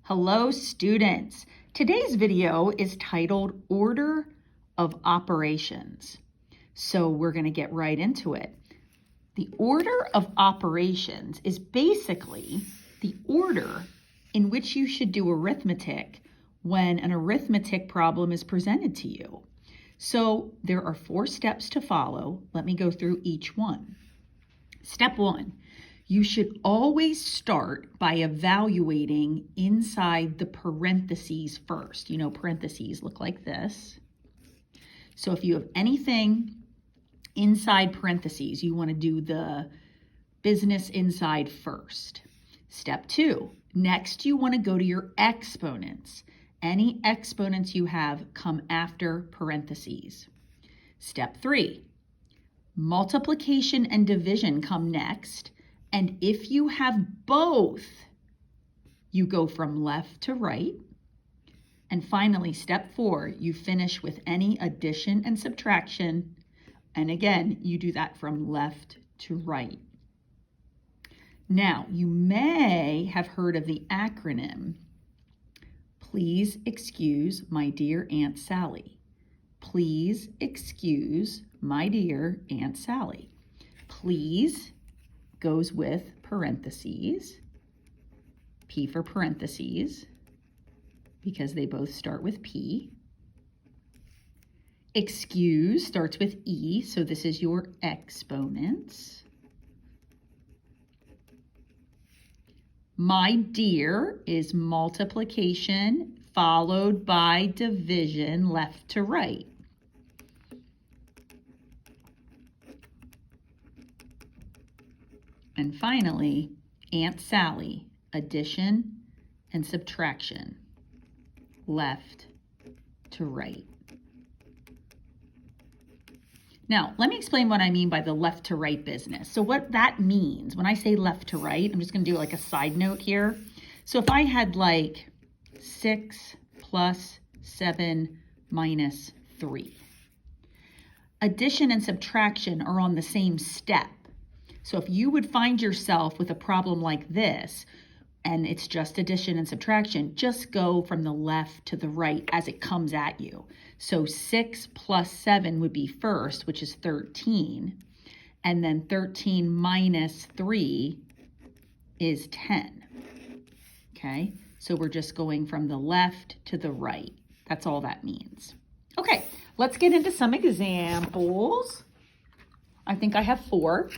Hello students. Today's video is titled Order of Operations. So we're going to get right into it. The order of operations is basically the order in which you should do arithmetic when an arithmetic problem is presented to you. So there are 4 steps to follow. Let me go through each one. Step 1. You should always start by evaluating inside the parentheses first. You know, parentheses look like this. So if you have anything inside parentheses, you want to do the business inside first. Step 2, next you want to go to your exponents. Any exponents you have come after parentheses. Step 3, multiplication and division come next. And if you have both, you go from left to right. And finally, step 4, you finish with any addition and subtraction. And again, you do that from left to right. Now, you may have heard of the acronym, Please excuse my dear Aunt Sally. Please excuse my dear Aunt Sally. Please goes with parentheses, P for parentheses, because they both start with P. Excuse starts with E, so this is your exponents. My dear is multiplication followed by division left to right. And finally, Aunt Sally, addition and subtraction, left to right. Now, let me explain what I mean by the left to right business. So what that means, when I say left to right, I'm just going to do like a side note here. So if I had like 6 plus 7 minus 3, addition and subtraction are on the same step. So if you would find yourself with a problem like this, and it's just addition and subtraction, just go from the left to the right as it comes at you. So 6 plus 7 would be first, which is 13. And then 13 minus 3 is 10. Okay, so we're just going from the left to the right. That's all that means. Okay, let's get into some examples. I think I have 4.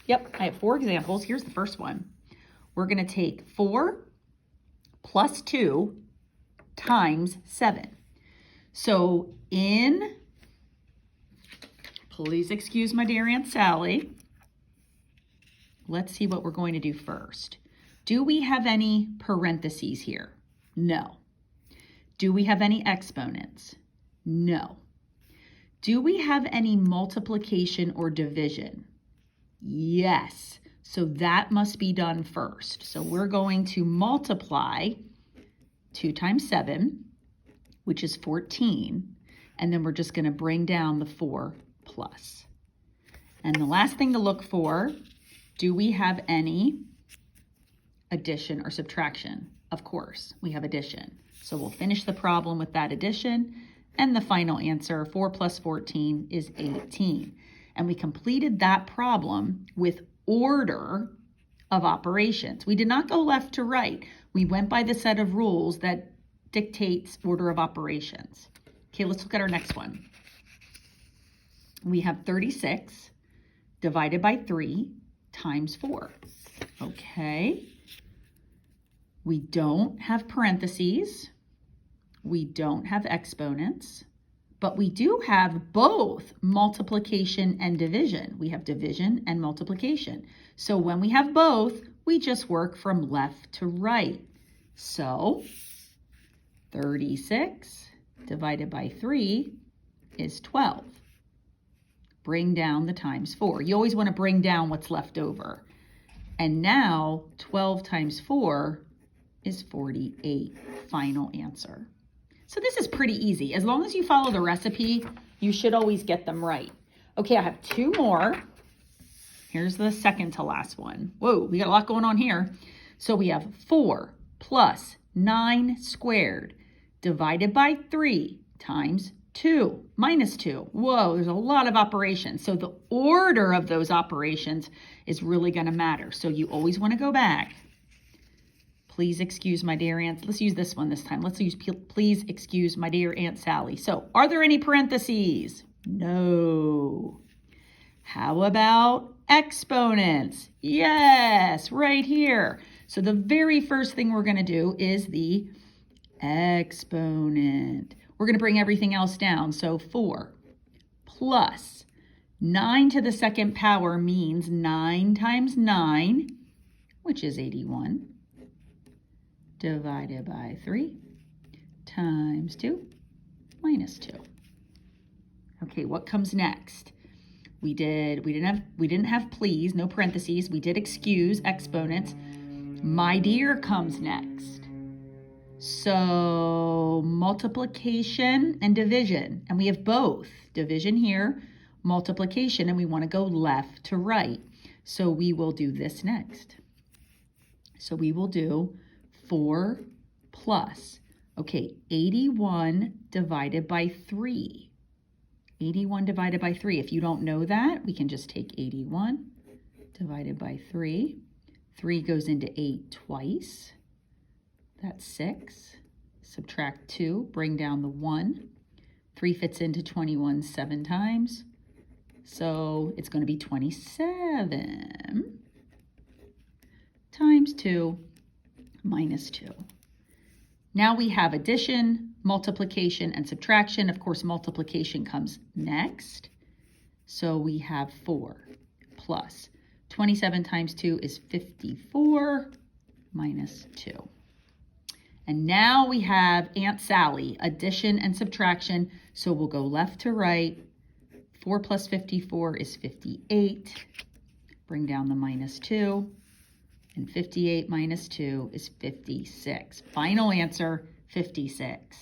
Yep, I have 4 examples. Here's the first one. We're going to take 4 plus 2 times 7. So please excuse my dear Aunt Sally. Let's see what we're going to do first. Do we have any parentheses here? No. Do we have any exponents? No. Do we have any multiplication or division? Yes, so that must be done first. So we're going to multiply 2 times 7, which is 14, and then we're just going to bring down the 4 plus. And the last thing to look for, do we have any addition or subtraction? Of course, we have addition. So we'll finish the problem with that addition, and the final answer, 4 plus 14, is 18. And we completed that problem with order of operations. We did not go left to right. We went by the set of rules that dictates order of operations. Okay, let's look at our next one. We have 36 divided by 3 times 4. Okay. We don't have parentheses. We don't have exponents. But we do have both multiplication and division. We have division and multiplication. So when we have both, we just work from left to right. So 36 divided by 3 is 12. Bring down the times 4. You always want to bring down what's left over. And now 12 times 4 is 48. Final answer. So this is pretty easy. As long as you follow the recipe, you should always get them right. Okay, I have 2 more. Here's the second to last one. Whoa, we got a lot going on here. So we have 4 plus 9 squared divided by 3 times 2 minus 2. Whoa, there's a lot of operations. So the order of those operations is really going to matter. So you always want to go back. Please excuse my dear Aunt. Let's use this one this time. Let's use please excuse my dear Aunt Sally. So are there any parentheses? No. How about exponents? Yes, right here. So the very first thing we're going to do is the exponent. We're going to bring everything else down. So 4 plus 9 to the second power means 9 times 9, which is 81, divided by 3 times 2 minus 2. Okay, what comes next? We didn't have please, no parentheses. We did excuse, exponents. My dear comes next. So multiplication and division, and we have both. Division here, multiplication, and we want to go left to right. So we will do this next. So we will do 4 plus, okay, 81 divided by 3. 81 divided by 3. If you don't know that, we can just take 81 divided by 3. 3 goes into 8 twice. That's 6. Subtract 2, bring down the 1. 3 fits into 21 7 times. So it's going to be 27 times 2 minus 2. Now we have addition, multiplication, and subtraction. Of course, multiplication comes next. So we have 4 plus 27 times 2 is 54 minus 2. And now we have Aunt Sally, addition and subtraction. So we'll go left to right. 4 plus 54 is 58. Bring down the minus 2. And 58 minus 2 is 56. Final answer, 56.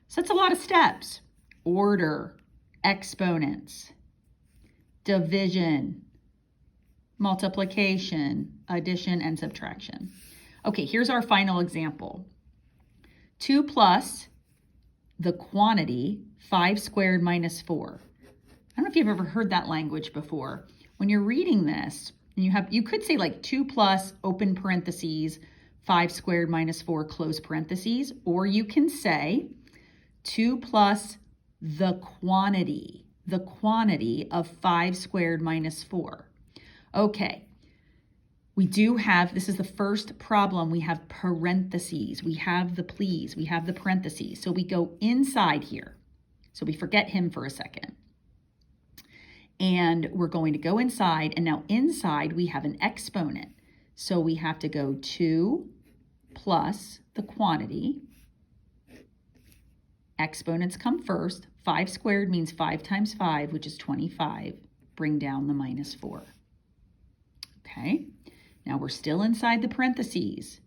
So that's a lot of steps. Order, exponents, division, multiplication, addition, and subtraction. Okay, here's our final example. 2 plus the quantity 5 squared minus 4. I don't know if you've ever heard that language before. When you're reading this, and you could say like 2 plus open parentheses 5 squared minus 4 close parentheses, or you can say 2 plus the quantity of 5 squared minus 4. Okay, we do have, this is the first problem, we have parentheses, we have the please, we have the parentheses. So we go inside here. So we forget him for a second. And we're going to go inside, and now inside we have an exponent. So we have to go 2 plus the quantity. Exponents come first. 5 squared means 5 times 5, which is 25. Bring down the minus 4. Okay, now we're still inside the parentheses.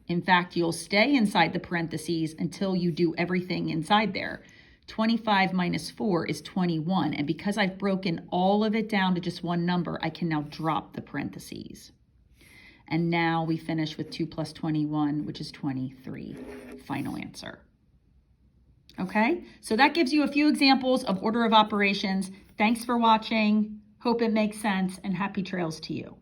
In fact, you'll stay inside the parentheses until you do everything inside there. 25 minus 4 is 21, and because I've broken all of it down to just one number, I can now drop the parentheses. And now we finish with 2 plus 21, which is 23. Final answer. Okay, so that gives you a few examples of order of operations. Thanks for watching. Hope it makes sense, and happy trails to you.